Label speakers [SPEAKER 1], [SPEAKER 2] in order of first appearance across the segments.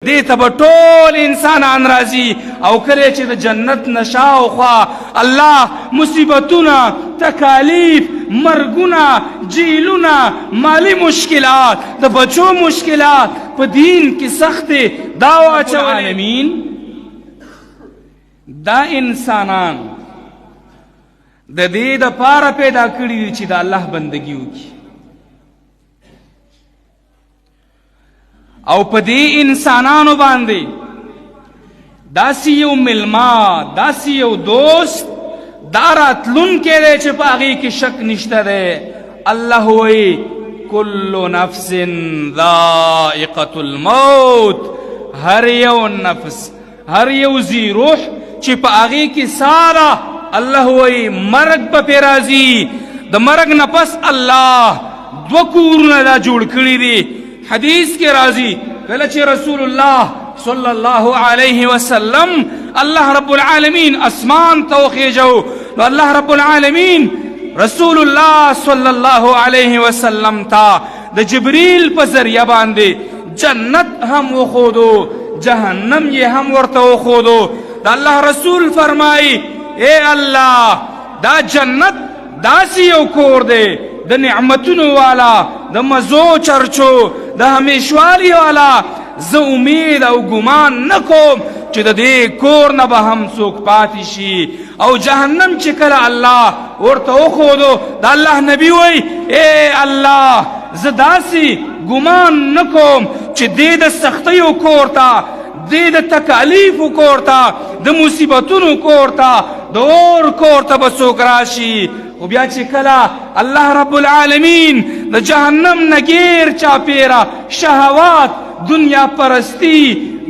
[SPEAKER 1] دې ته به ټول انسانان راځي او کله چې د جنت نه شاوخوا الله مصیبتونه تکالیف مرګونه جیلونه مالی مشکلات د بچو مشکلات په دین کې سخت دا واچولې دا انسانان د دې دپاره پیدا کړي دي چې د الله بندګي وکړي او په دې انسانانو باندې داسې یو ملما داسې یو دوست دا راتلونکی دی چې په هغې کې شک نشته دی الله وایي کل نفس ذائقة الموت هر یو نفس هر یو ذی روح چې په هغې کې ساره الله وایي مرګ به پې راځي د مرګ نه پس الله دوه کورونه دا جوړ کړي دي حدیث کې راځي کله چې رسول الله صلی الله علیه وسلم الله رب العالمین اسمان ته وخیژو نو الله رب العالمین رسول الله صلی الله علیه وسلم ته د جبریل په ذریعه باندې جنت هم وښودو جهنم یې هم ورته وښودو د الله رسول فرمایي اے الله دا جنت داسې یو کور دی د نعمتونو والا د مزو چرچو د همیشوالي والا زه امید او ګمان نه کوم چې د دې کور نه به هم څوک پاتې شي او جهنم چې کله الله ورته وښودو د الله نبي وایي اے الله زه داسې ګمان نه کوم چې دې د سختیو کور ته دې د تکالیفو کور ته د مصیبتونو کور ته د اور کور ته به څوک راشي خو بیا چې کله الله رب العالمین د جهنم نه غیر چاپیره شهوات دنیا پرستی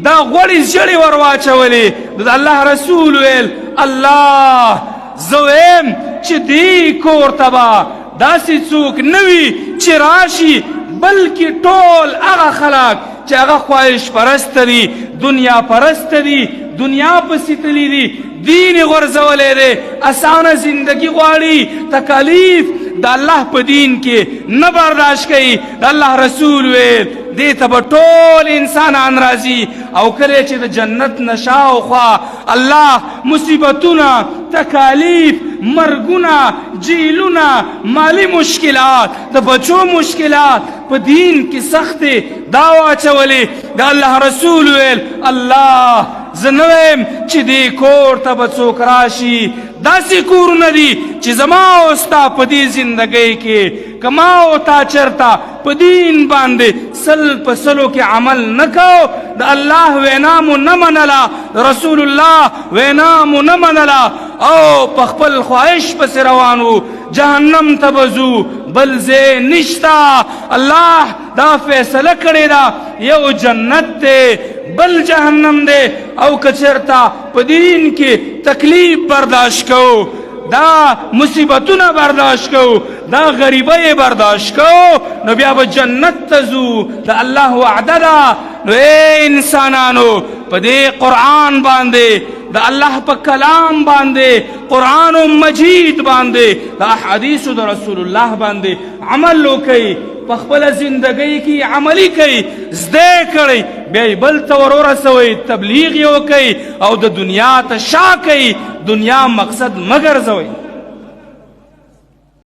[SPEAKER 1] دا غوړې ژړې ور واچولې د الله رسول ویل الله زه ویم چې دې کور ته به داسې څوک نه وي چې راشي بلکې ټول هغه خلک چې هغه خواهش پرست دي دنیا پرست دي دنیا پسې تللي دي دین یې غورځولی دی اسانه زندگی غواړي تکالیف د الله په دین کې نه برداشت کوي د الله رسول ویل دې ته به ټول انسانان راځي او کله چې د جنت نه شاوخوا الله مصیبتونه تکالیف مرګونه جیلونه مالی مشکلات د بچو مشکلات په دین کې سخت دا واچولې د الله رسول ویل الله زه نه ویم چې دې کور ته به څوک راشي داسې کورونه دي چې زما او ستا په دې زندګۍ کې که ما او تا چېرته په دین باندې سل په سلو کې عمل نه کو د الله وینا مو نه منله د رسول الله وینا مو نه منله او په خپل خواهش پسې روان وو جهنم ته به ځو بل ځای نشته الله دا فیصله کړې ده یو جنت دی بل جهنم دی او که چېرته په دین کې تکلیف برداشت کوو دا مصیبتونه برداشت کوو دا غریبۍ برداشت کوو نو بیا به جنت ته ځو د الله وعده ده نو ای انسانانو په دې قرآن باندې د الله په کلام باندې قرآن مجید باندې د احادیثو د رسول الله باندې عمل وکئ په خپله زندګۍ کې عملي کوي زده کړئ بیا یې بل ته ور ورسوئ تبلیغ یې وکئ او د دنیا ته شا کوئ دنیا مقصد مه ګرځوئ